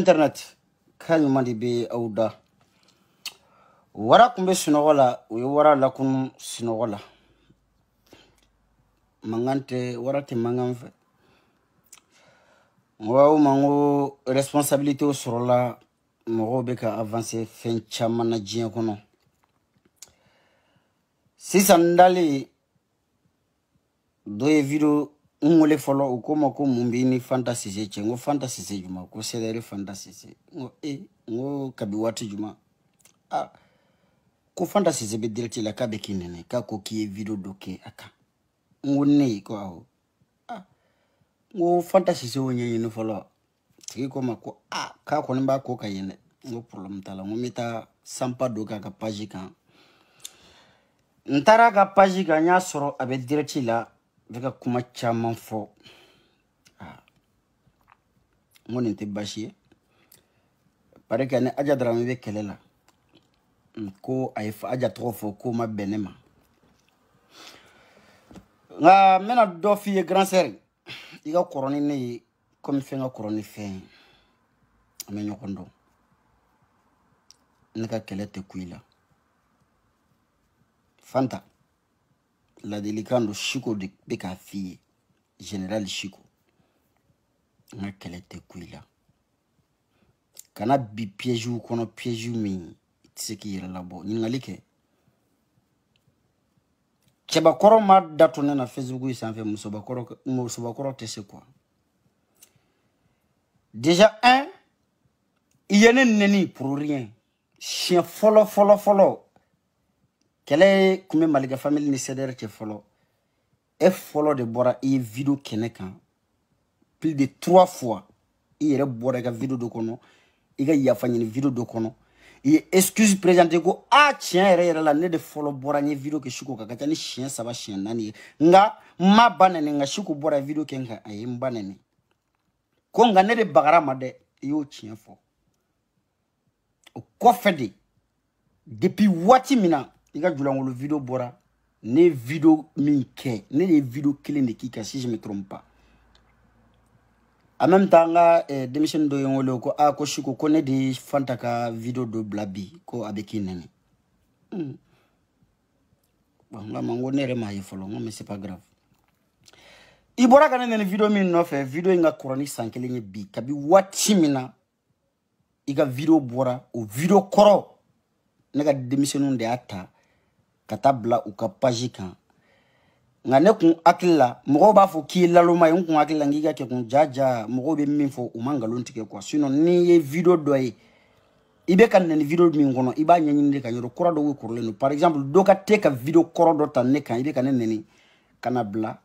internet kan mandi be auda wara kumbe sinogola we wara la kun sinogola mangante wara te manganfe wa mango responsabilité o sorola mo be ka avancer fen chama na jien kono si sandali doye video ngole folo ukoma ko mumbini fantasy chengo fantasy juma ko sedere fantasy ngo kabi watu juma ko fantasy be direct la kabe kinene ka ko ki video doke aka ngone ko aho ngo fantasy wonye ni folo tiki ko mako ka ko nimba ko kayene ngo problem tala ngo meta sampa doka ka page kan ntara ka page kan nya soro abe direct la veka kuma chaman fo ngone te bashi pare que ne aja drame be kelela ko ay fa aja trop fo ko ma benema nga mena do fi grand sœur iga koroni ne comme fenga koroni fe amenyo kondo neka kelete kuila fanta la délicando Chico de beka fille général Chico na kelete kuila kana bi piège kono piège mi tseki yela labo ni ngalike cheba koro ma datu na Facebook isanfe musoba koro tese quoi déjà yene neni pour rien chien follow kele kume maliga family ni cedere te follow follow de bora e video kenekan plus de 3 fois ire bora ga video do kono iga yafanya ni video do kono et excuse présenter ko tien ere la ne de follow bora ni video ke shuko kaka ni chien ça va chien nani nga ma banene nga shuko bora video ke nga ay mbanene ko nga ne de bagara made yo chien fo o ko fedi depuis wati mina iga julangolo video bora ne video minke ne les video kele ne kika si je me trompe pas en même temps nga démission do yongolo ko ko shiko ko ne de fantaka video do blabi ko abeki nene bon nga mango nere ma yefolo mais c'est pas grave ibora kana ne video min no fe video nga koroni sankele nye bi kabi wati mina iga video bora o video koro nega démission de ata katabla u ka page kan ngane kun akilla mogo ba fo ki laloma yon kun akilla ngiga ke kun jaja mogo be min fo o mangalon tike quoi sinon ni ye video doy ibe kan ne video min gono iba nyanyinde kan yoro kora do we kurle no par exemple do ka take a video koro do tan ne kan ibe kan ne ni kanabla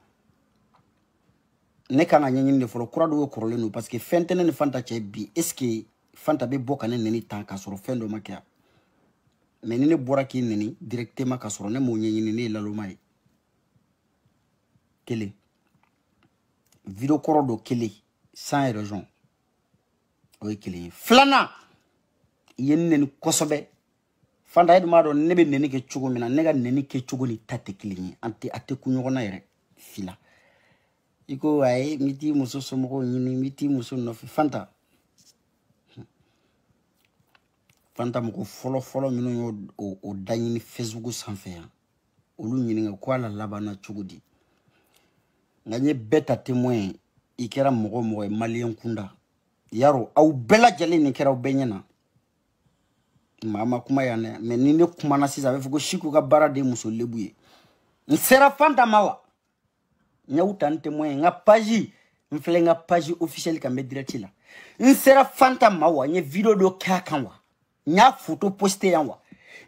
ne kan nyanyinde fo kora do we kurle no parce que fentene ne fanta che bi est ce que fanta be boka ne ni tan ka soro fendo makia mais ni ne bora ki neni directement ka soro ne mo nyanyine ne laloma yi kele video koro do kele sans raison o kele flana yenen kosobe fanda edma do nebe neni ke chugo mina nega neni ke chugo ni tate kele anti ate kunyogo na yere fila iko ay miti muso somoko nyini miti muso no fanta mo follow mino o danyini Facebook sanfe ya olu nyini nga kwa la labana chugudi nganye beta témoin ikera mogo malien kunda yaro au bela jali ni kera ubenyana mama kuma yana menine kuma na sisa befugo shiku ka bara de muso lebuye nsera fanta mawa nyauta témoin nga page mfle nga page officiel ka medirati la nsera fanta mawa nye video do kakanwa nya photo poster yanwa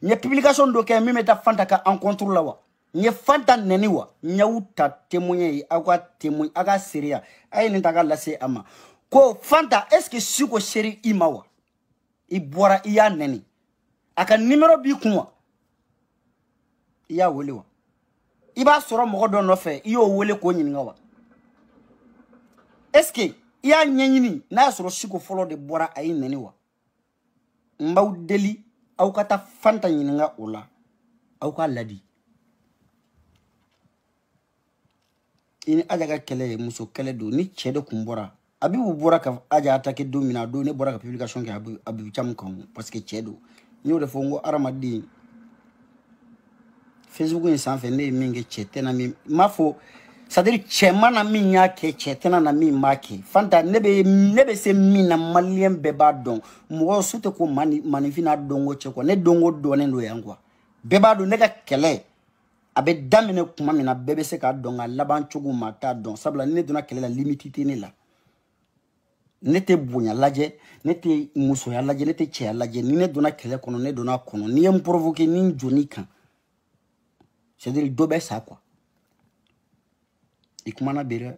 nye publication do ka mimeta fanta ka encontre la wa nye fanta neniwa nyauta témoigner akwa témoin aga seria ay ntaga lase ama ko fanta est-ce que suko seri imawa ibora iya neni aka numéro bi kunwa iya wolewa iba soro mogo do no fe iyo wole ko nyinga wa est-ce que iya nyenyini na soro suko follow de bora ay neniwa mbaw deli au kata fanta nyinga ola au ka ladi ini ajaga kele muso kele do ni chede kumbora Abibu bora ka aja attaquer domina do ne bora ka publication ke Abibu cham kon parce que chedo ni de fongo aramadi Facebook ni sanfɛ ne minge chetena mi mafo c'est-à-dire chema na mi nya ke chetena na mi make fanta ne be se mi na malien be ba don mo sute ko manifina dongo cheko ne dongo do ne ndo yangwa be ba do ne ka kele abe damine kuma mina bebe se ka don ga laban chugu mata don sabla ne dona kele la limitité ne la nete bonya laje nete muso ya laje nete che ya laje ni ne dona kele kono ne dona kono ni em provoquer ni joni kan c'est-à-dire dobe ça quoi ikumana bere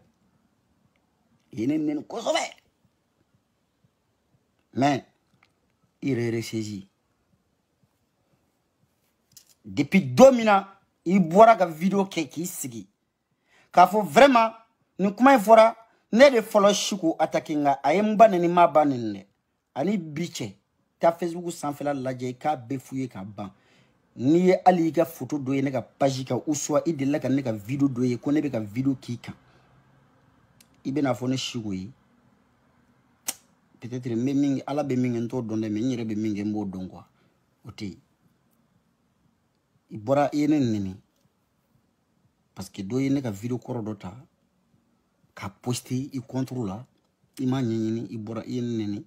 yene nen ko sobe mais il est ressaisi depuis 2 minutes il boira ga vidéo qui sigi ka fo vraiment ni kuma fora ne de follow shuku attackinga ayemba ne ma banene ani biche ta Facebook sans faire la laje ka befuye ka ban ni ali ka photo do ye ne ka page ka uswa idela ka ne ka video do ye ko ne be ka video ki kan ibe na fo ne shuku yi peut-être même ala be mingi to donde me nyire be mingi mbo don quoi oti ibora yene nini parce que do ye ne ka video koro do ta ka poster i contrôle i ma nyini ibora yene nini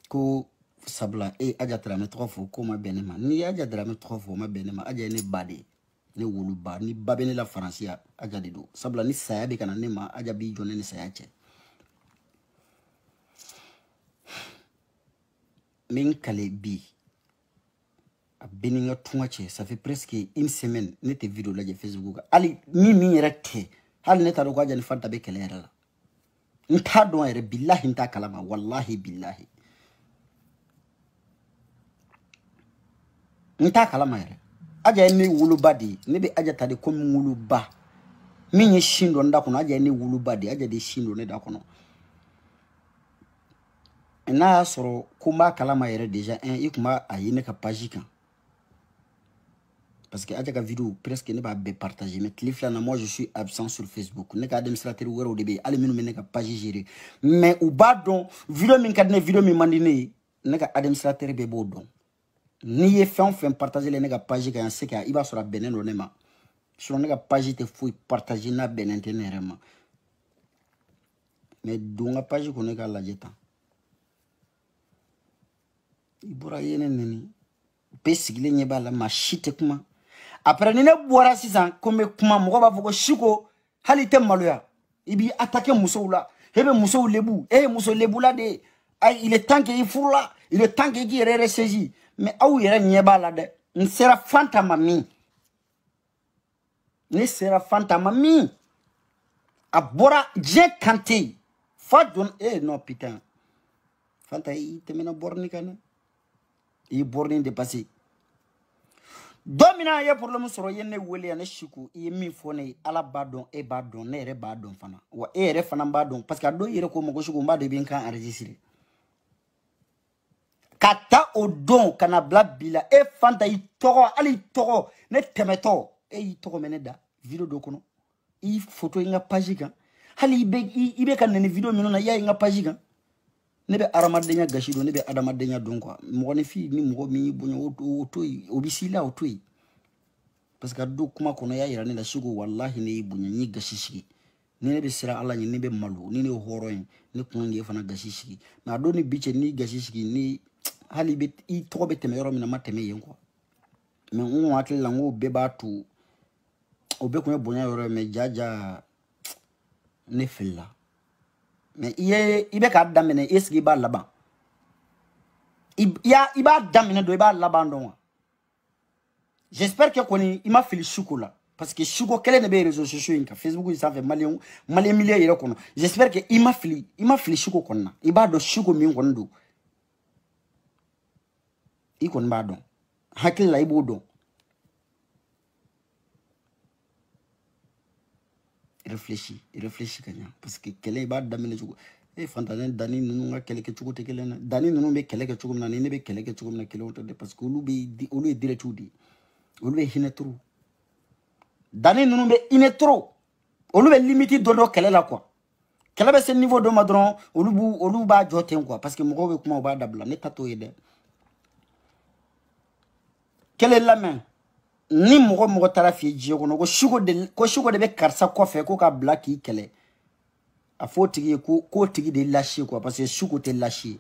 ko sabla aja tra me 3 fois ko ma benema ni aja tra me 3 fois ma benema aja ne bade ne wulu ba ni babene la francia aja de do sabla ni saya be kana ne ma aja bi jone ne saya che min kale bi a beninga tunga che ça fait presque une semaine nete vidéo la je Facebook ali ni yere hal neta do ko aja ni fanta be kele la nta do ere billahi nta kalama wallahi billahi nta kalama ere aja ni wuluba di ne be aja tade ko wuluba minye shindo nda kono aja ni wuluba di aja de shindo ne da kono na soro kuma kalama ere déjà ikuma ayine ka page kan parce que aja ka vidéo presque ne ba be partager mais clifla na moi je suis absent sur Facebook ne ka administrateur wero de be ale minu ne ka page gérer mais ou ba don vidéo min kadne vidéo mi mandine ne ka administrateur be bo don ni ye fin partager les nègres page ka yanse ka iba sura benen do nema sur nègres page te fouille partager na benen tenerema mais dunga page ko ne ka la jeta ibura yene neni pesigile nyeba la machite kuma après ni ne boira sisan comme kuma mo ba foko shiko halite maloya ibi attaquer muso la hebe muso lebu muso lebu la de ay il est temps que il fourla il est temps que il ressaisi mais aou yere nyeba la de nsera fantama mi ne sera fantama mi abora je kanté fa don non putain fanta i temena borni kana i borni de passé domina ya problème soro yene wele ya shiku i mi fone ala badon badon ne re badon fana wa re fana badon parce que do yere ko mo ko shiku mbade bin kan enregistrer kata odon kana blabila fanta i toro ali toro ne temeto i toro meneda video do kono i photo inga page kan hali ibe kan ne video minona ya inga page kan ne be aramadenya gashido ne be adamadenya don quoi mo ne fi ni mo mi bonyo otoyi obisila otoyi parce que do kuma kono ya yira ne la shigo wallahi ne bunya ni gashishi ni be sira ala ni be malu ni horo ni kono nge fana gashishi na do ni biche ni gashishi ni hali be i to be teme yoro mina mateme yen quoi mais on watle la ngo be batu obe ko bonya yoro me jaja ne fella mais ibe ka damene eski ba laban iba damene do iba laban don j'espère que koni ima fili chocolat parce que choco kele ne be réseaux sociaux inka Facebook ça fait malien milliers yero kono j'espère que ima fili choco konna iba do choco mi ngondo ikon ba don hakil la ibo don réfléchis kanya parce que kele ba damene choco fantanen dani nunu nga kele ke choco te kele na dani nunu be kele ke choco na ne be kele ke choco na kele onto de parce que olu e dire tout di olu be hinetro dani nunu be inetro olu be limiti dodo kele la quoi kɛlɛ bɛ se niveau dɔ ma dɔrɔn olu b'a jɔ ten quoi parce que mɔgɔw bɛ kuma u b'a dabila ne ta t'o ye dɛ kɛlɛ lamɛn ni mɔgɔ taara f'i ye diɲɛ kɔnɔ ko suko de bɛ karisa kɔfɛ ko ka bila k'i kɛlɛ a fɔ tigi ye ko tigi de lâché quoi parce que suko tɛ lâché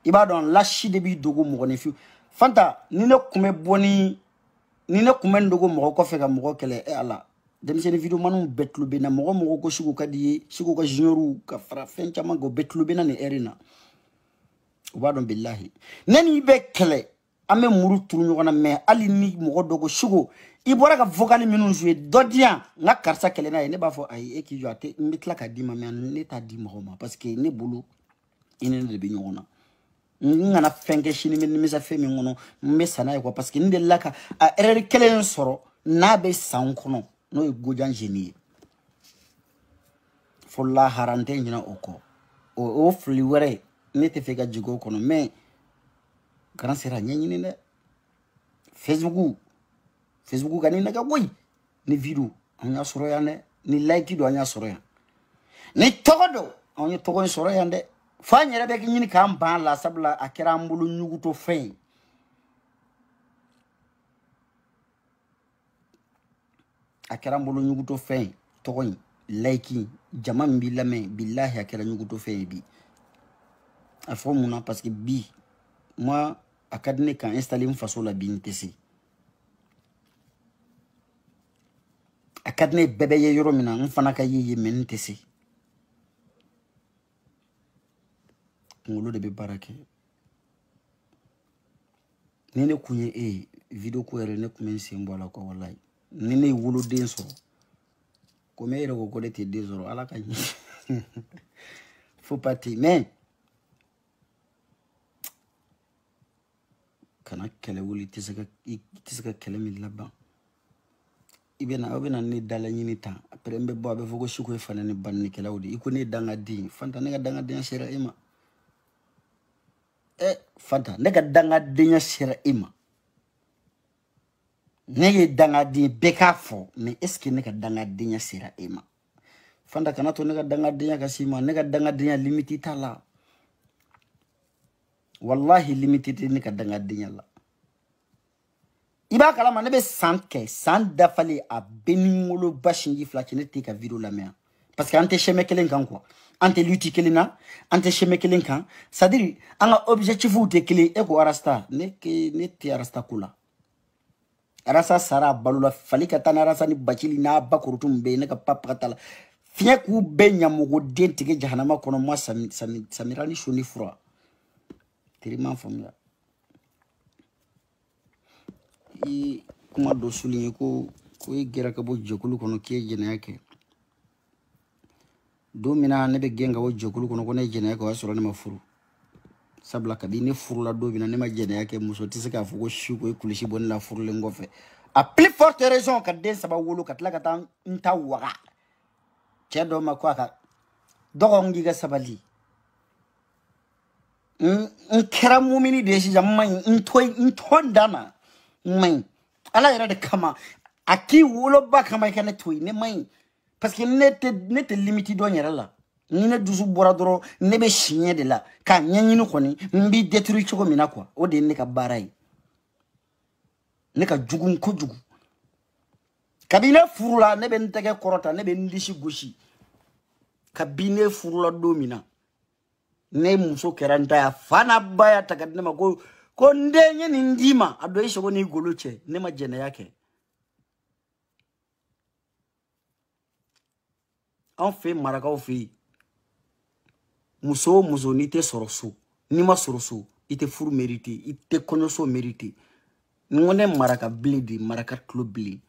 i b'a dɔn lâché de b'i dogo mɔgɔninfin Fanta ni ne kun bɛ bɔ ni ne kun bɛ dogo mɔgɔ kɔfɛ ka mɔgɔ kɛlɛ ala denmisɛnnin vidéo maniw bɛɛ tulo bɛ na mɔgɔ ko suko ka di ye suko ka juniorw ka fara fɛn caman kan o bɛɛ tulo bɛ na ni heure in na u b'a dɔn bilahi ne n'i bɛ kɛlɛ an bɛ muru turu ɲɔgɔn na mais hali ni mɔgɔ dɔ ko suko i bɔra ka vocal minnu jouer dɔ di yan n ka karisa kɛlɛ n'a ye ne b'a fɔ ayi e k'i jɔ a tɛ n bɛ tila k'a d'i ma mais ne t'a di mɔgɔ ma parce que ne bolo i ni ne de bɛ ɲɔgɔn na n kana fɛn kɛ sini n bɛ nimisa fɛn min kɔnɔ n bɛ sa n'a ye quoi parce que n delila ka a erreur kelen in sɔrɔ n'a bɛ san kɔnɔ n'o ye Gojan Jeni ye fo lahara n tɛ ɲinɛ o kɔ o fili wɛrɛ ne tɛ fɛ ka jigin o kɔnɔ mais kana sera ɲɛɲini dɛ Facebook ka ni nɛgɛ koyi ni video an y'a sɔrɔ yan dɛ ni like do an y'a sɔrɔ yan ni tɔgɔ do an ye tɔgɔ in sɔrɔ yan dɛ fo an yɛrɛ bɛ ɲini k'an ban la sabula a kɛra an bolo ɲugutɔ fɛn ye a kɛra an bolo ɲugutɔ fɛn ye tɔgɔ in like jama min b'i lamɛn bilahi a kɛra ɲugutɔ fɛn ye bi a fɔ mun na parce que bi moi a ka di ne ka installer n faso la bi n tɛ se a ka di ne bɛɛ bɛ ye yɔrɔ min na n fana ka ye mais n tɛ se kunkolo de bɛ baara kɛ ni ne kun ye e ye video ko yɛrɛ ne kun bɛ n sen bɔ a la quoi wallahi ni ne ye woloden sɔrɔ komi e yɛrɛ ko ko ne tɛ den sɔrɔ ala ka ɲɛ faut pas te mais kana kɛlɛ wuli i tɛ se ka kɛlɛ min laban aw bɛna ne dalaɲini ta après n bɛ bɔ a bɛ fɔ ko suko ye fana ni bannikɛlaw de i ko ne ye dangaden Fanta ne ka dangadenya sera e ma Fanta ne ka dangadenya sera e ma ne ye dangaden bɛɛ k'a fɔ mais est ce que ne ka dangadenya sera e ma Fanta kana to ne ka dangadenya ka s'i ma ne ka dangadenya limite t'a la wallahi limite tɛ ne ka dangadenya la i b'a kalama ne bɛ san kɛ san dafalen a bɛɛ ni n woloba sinji fila cɛ ne tɛ ka video lamɛn parce que an tɛ chemin kelen kan quoi an tɛ lutte kelen na an tɛ chemin kelen kan c'est à dire an ka objectifs tɛ kelen e ko Arasta ne tɛ Arasta ko la Arasta sara a balo la fali ka taa ni Arasta ni Bacili n'a ba korotu min bɛ yen ne ka papa ka taa la fiɲɛ k'u bɛɛ ɲamogoden tigɛ jahanama kɔnɔ moi Samira ni Soni fura teri m'a faamuya i kuma dɔ souligner ko i gɛrɛ ka bɔ jɛkulu kɔnɔ k'i ye jɛnɛya kɛ don min na ne bɛ gɛn ka bɔ jɛkulu kɔnɔ ko ne ye jɛnɛya kɛ o y'a sɔrɔ ne ma furu sabula kabi ne furula don min na ne ma jɛnɛya kɛ muso tɛ se k'a fɔ ko suko ye kulusi bɔ ne la furulen kɔfɛ a plus forte raison ka den saba wolo ka tila ka taa n ta waga cɛ dɔ ma ko a ka dɔgɔ k'i ka sabali n kɛra mumini de ye sisan n man ɲi n to n dan na n man ɲi ala yɛrɛ de kama a k'i woloba kama i ka ne to yen ne man ɲi parce que ne tɛ limite dɔn n yɛrɛ la ni ne dusu bɔra dɔrɔn ne bɛ siɲɛ de la k'a ɲɛɲini kɔni n b'i détruire cogo min na quoi o de ye ne ka baara ye ne ka jugu kojugu kabi ne furula ne bɛ n tɛgɛ kɔrɔta ne bɛ n disi gosi kabi ne furula don min na ne muso kɛra n ta ye a fa n'a ba y'a ta ka di ne ma ko n den ye nin d'i ma a dɔ i sogo n'i golo cɛ ne ma jɛnɛya kɛ anw fɛ marakaw fɛ yen muso o muso n'i tɛ sɔrɔ so n'i ma sɔrɔ so i tɛ furu mérité i tɛ kɔɲɔso mérité ni ko ne maraka bilen de maraka tulo bilen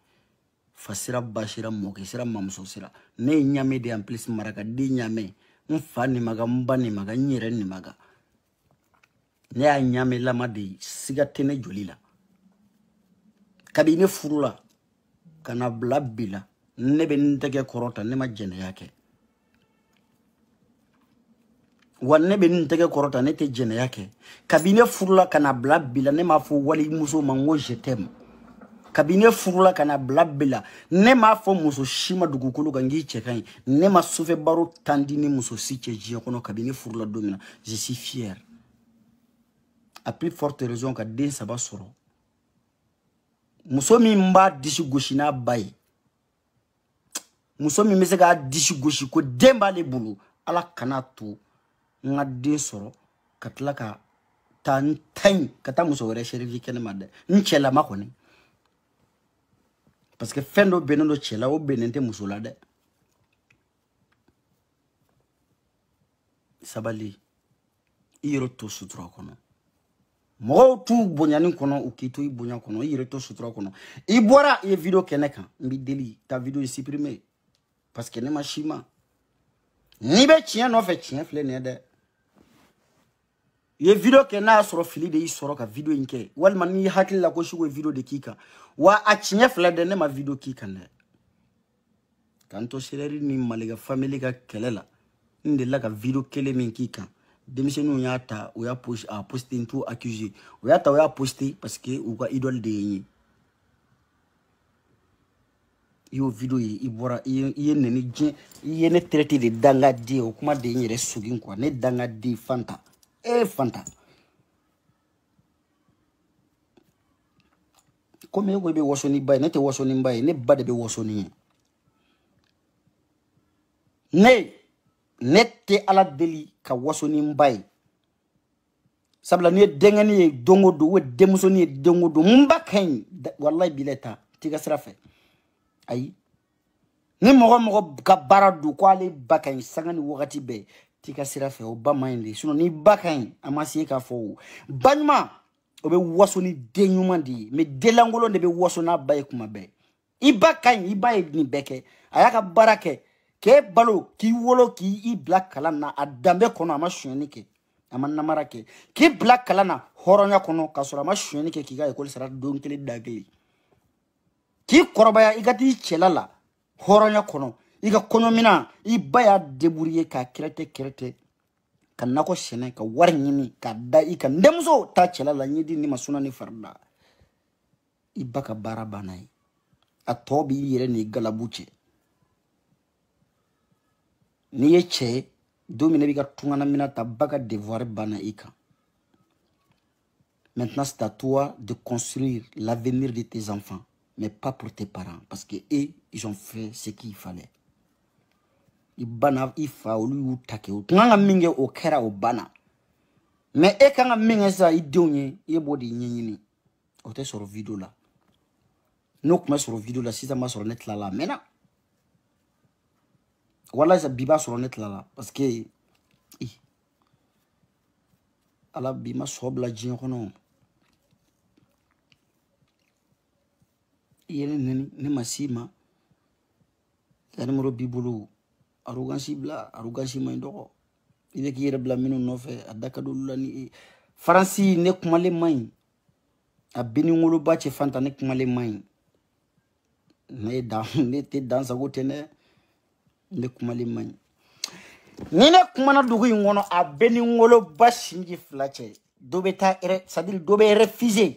fa sira ba sira mɔkɛ sira mamuso sira ne ye ɲamɛ de en plus maraka den ɲamɛ n fa nin maga n ba nin maga n yɛrɛ nin maga ne y'a ɲamɛ lama de ye siga tɛ ne joli la kabi ne furula ka na bila bi la ne bɛ n tɛgɛ kɔrɔta ne ma jɛnɛya kɛ wa ne bɛ n tɛgɛ kɔrɔta ne tɛ jɛnɛya kɛ kabi ne furula ka na bila bi la ne m'a fɔ wali muso ma n ko je t'aime kabine furula kana blabela ne ma fo muso shima dugukolo gangi chekan ne ma soufe baro tandini muso si cheji kono kabine furula domina je suis fier à plus forte raison ka den saba soro muso mi mba dishi goshi na bay muso mi mesega dishi goshi ko demba le bulu ala kana to nga den soro katla ka tan kata muso were sherifi kene made nchela makoni parce que fendo benendo chela o benente muso la de sabali iro to sutra kono mo tu bonyani kono ukito ibonya kono iro to sutra kono ibora e video keneka mbi deli ta video supprimer parce que ne machima ni be chien no fe chien fle ne de ye video ke na soro fili de isoro ka video inke wal man ni hakilla ko shigo video de kika wa achinye fle de ne ma video kika ne kanto sereri ni maliga family ka kelela inde la ka video kele min kika demisenu yata o ya push a poster into accusé o yata o ya poster parce que o ka idole de yin yo video yi ibora yi neni je yi ne traité de danga de o kuma de yin re sugin quoi ne danga de fanta fanta comme go be wosoni bay ne te wosoni bay ne bade be wosoni ne nette ala deli ka wosoni bay sabla ne dengani dongodo we demusoni dongodo mbakan wallahi bileta tiga srafe ay ni mogo ka baradu ko ale bakan sangani wakati be tika sirafe o ba mayinde sinon ni bakan amasi ka fo banma o be wasoni denyuma di me delangolo de be wasona bay kuma be ibakan ibay ni beke ayaka barake ke balo ki wolo ki i black kalana adambe kono amashweni ke amanna marake ki black kalana horonya kono kasura amashweni ke kiga ekol sara donkele dagli ki korobaya igati chelala horonya kono iga kono mina ibaya deburiye ka kerete kanako shene ka warnyini ka da ika ndemzo ta chelala nyidi ni masuna ni farda ibaka barabanai atobi yere ni galabuche ni yeche domine biga tungana mina tabaka devoir bana ika. Maintenant c'est à toi de construire l'avenir de tes enfants, mais pas pour tes parents, parce que eux ils ont fait ce qu'il fallait. Ibana ifa olu utake nganga minge okera obana, mais e kanga minge sa idonye yebodi nyinyini ote sur vidéo là. Nok ma sur vidéo là si ça ma sur net là maintenant. Voilà ça biba sur net là parce que ala bima sobla jin kono yene ne masima tane moro bibulu arrogance maindo ile ki yere bla minu no fe adaka dulula ni faransi ne kumale mai abini ngolo bache fanta ne kumale mai ne da ne te dansa gotene ne kumale mai nine kumana dugu ngono abeni ngolo bashingi flache dobeta sadil dobe refuser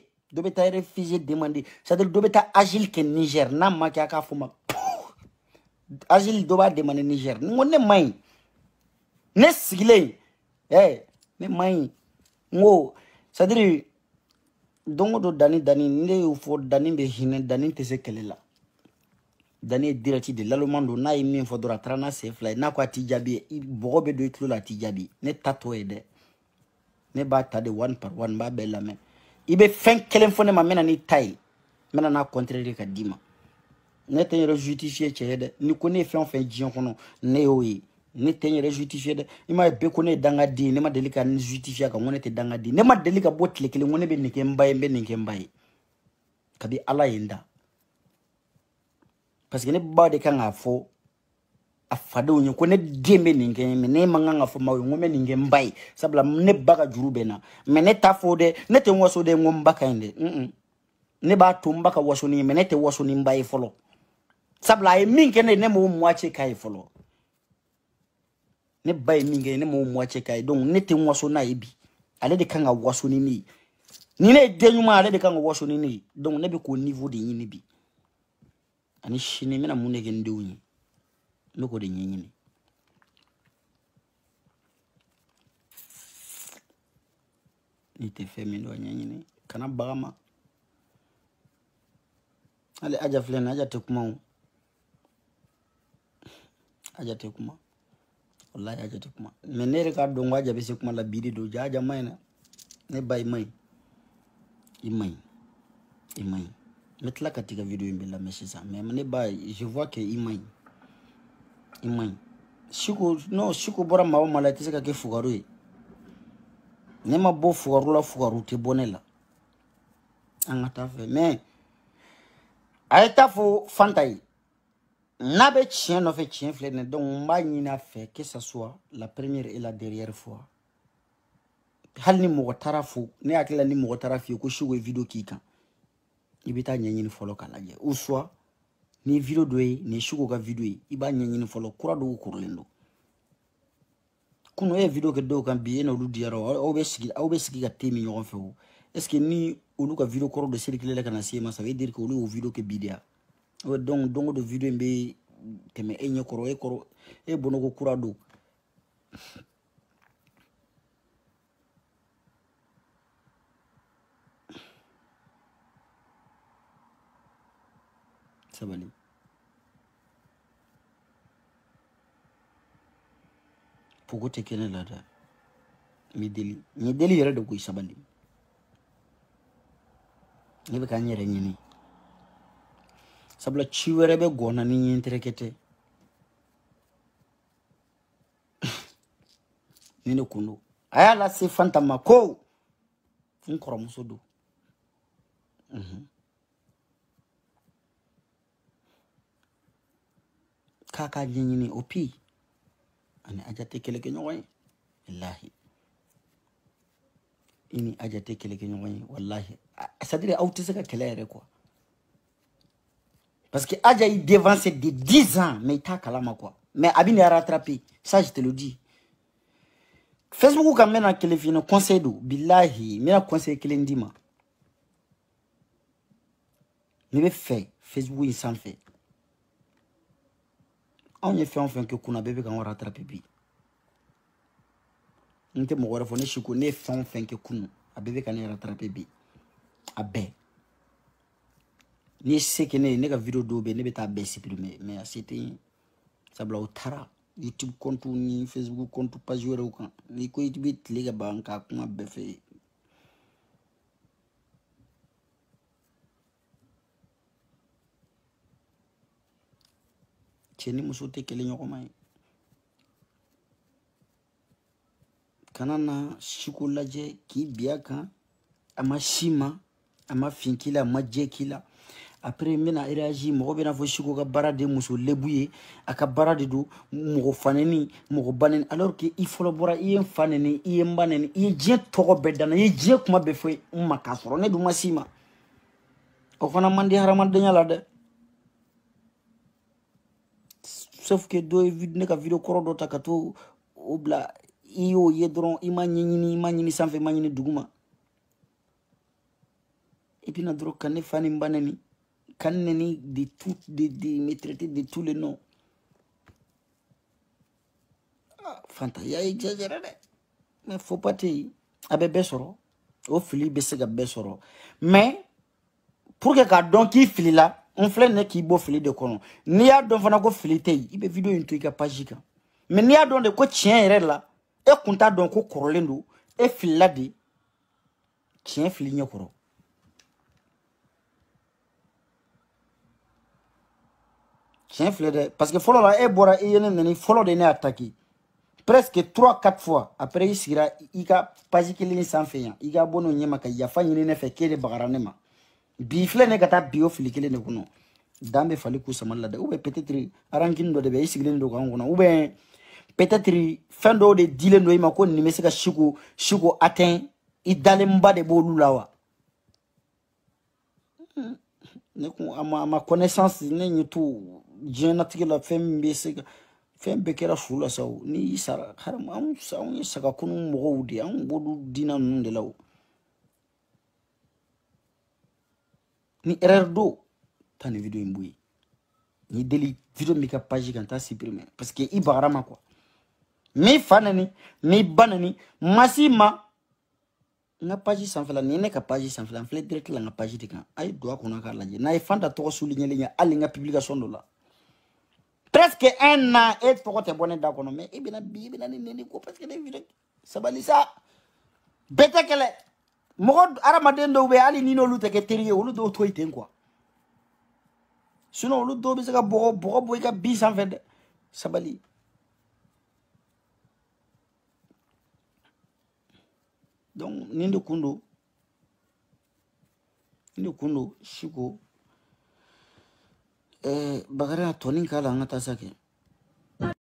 demander sadil dobeta agile ke Niger na maki aka fuma agile doba demander Niger ngone mai ne sigile ne mai ngo sadil dongo do dani ne ufo dani be hine dani tese kelela dani dirati de lalomando na imi fodora trana se fly na kwa tijabi bogobe do itlo la tijabi ne tato ede ne ba tade one par one ba bella me ibe fen kelen fone ma mena ni taille mena na contraire ka dima ne tenye justifier chede ni kone fen jion kono ne oyi ne tenye justifier de ima be kone danga di ne ma delika ni justifier ka ngone te danga di ne ma delika botle kele ngone be nike mbaye kabi ala yenda parce que ne ba de kan afo afado nyi ko ne dembe ninge me ne manganga fo mawo ngome ninge mbai sabla ne baga jurube na me ne tafo de ne te woso de ngom baka inde ne ba tumba ka woso ni me ne te woso ni mbai folo sabla e minke ne mo mwache kai folo ne bay minge ne mo mwache kai donc ne te woso na ibi ale de kan woso ni ni ne denyuma ale de kan washo ni ne donc ne be ko niveau de yini bi ani shini mina mun ne gen dewni me ko de nyini ni te femi do nyini kana bagama ale aja flen aja te kuma aja te kuma wallahi aja te kuma mais ne ka do ngwa jabe se kuma la bidi do jaja mayna ne bay may imay metla katika video imbela mesisa mais ne bay je vois que imay shiko bora mawo mala tiseka ke fugaru ne ma bo fugaru la fugaru te bonela angata fe mais ayeta fo fantai n'abe chien no fait chien flene donc mba nyina fait que ça soit la première et la dernière fois hal ni mo tarafu ne akila ni mo tarafi ko shigo video kika ibita nyanyini follow kala je ou soit ni video doy ni shigo ka video iba nyanyini follow kura do kurlendo kuno e video ke do kan bi eno lu diaro o be sigi ka temi nyon fe o est-ce que ni olu ka video koro de circuler kana sima ça veut dire que olu o video ke bidia o donc de video mbe teme enye koro e bono ko kura do sabali pogo te kene la da mi deli yere de ko sabali ne be kan yere nyini sabla chiwere be gona ni nyinterekete nene kuno aya la se fantama ko nkoro musodo kaka nyini opi ani ajate keleke nyoy wallahi ini ajate keleke nyoy wallahi c'est-à-dire autisme kelere quoi parce que aja il devancé de 10 ans mais ta kalama quoi mais abine a rattrapé ça je te le dis Facebook quand même que les filles conseil do billahi mais conseil que l'indima ne be fait Facebook il s'en fait on y fait enfin que kuna bébé quand on rattrape bi nte mo wara fo ne shiko ne fait enfin que kunu a bébé quand on rattrape bi abe ni se que ne ka video do be ne beta be supprimer mais c'était ça bla utara YouTube compte ni Facebook compte pas jouer au kan ni ko YouTube les banka kuma be fe cheni musote kele nyoko mai kanana shikulaje ki biaka ama shima ama finkila ama jekila après mina réagi mo be na fo shiko ka barade muso lebuye aka barade do mo faneni mo banen alors que il faut le bora i faneni i mbaneni i je toko bedana i je kuma be fo makasoro ne du masima o fana mandi haraman de nyala de sauf que do vide ne ka video koro do takato obla iyo yedron imanyini sanfe manyini duguma et puis na dro kan fani mbaneni kaneni de tout de me traiter de tous les noms fanta ya exagéré mais faut pas te abe besoro o fili be se ga besoro mais pour que ka don ki fili la on flè ne ki bo fili de kono ni ya don fana ko fili te ibe video into ka page ka mais ni ya don de ko tien ere la e kunta don ko korolendo e fili la de tien fili nyakoro tien fili de parce que follow la e bora e yene ni follow de ne attaquer presque 3-4 fois après il sera il a page qui ligne sans faire il a bono nyema ka ya fanyini ne fe kele bagarane ma bi flè ne kata bio fili kele ne kuno dambe fali ku samalla de ou peut-être arangin do de be isiglen do kan kuno ou peut-être fin do de dile no ima ko ni mesika shiko atteint idalemba de bolulawa ne ko ama connaissance ne nyitu jenatique la femme besika femme bekera fula saw ni sara haram am saw ni saka kunu mo wudi am bodu dina nun de law ni erreur do ta ni video imbuyi ni deli video mi ka page kan ta supprimer parce que i bagara ma quoi mi fanani mi banani masima nga page sanfɛla ni ne ka page sanfɛla n filɛ direct la nga page de kan ay do akona ka lajɛ n'a ye fanta tɔgɔ souligner nya ali nga publication do la presque 1 an et tɔgɔ tɛ bɔ ne da kɔnɔ mais i bɛna ni neni ko parce que ne video sabali sa bɛtɛ kɛlɛ mɔgɔ adamaden dɔw bɛ hali ni n'olu tɛ kɛ teri ye olu dɔw to i ten quoi sinon olu dɔw bɛ se ka bɔgɔ bɔ i ka bi sanfɛ dɛ sabali donc nin de kundo siko bagara tonin kala nga ta sake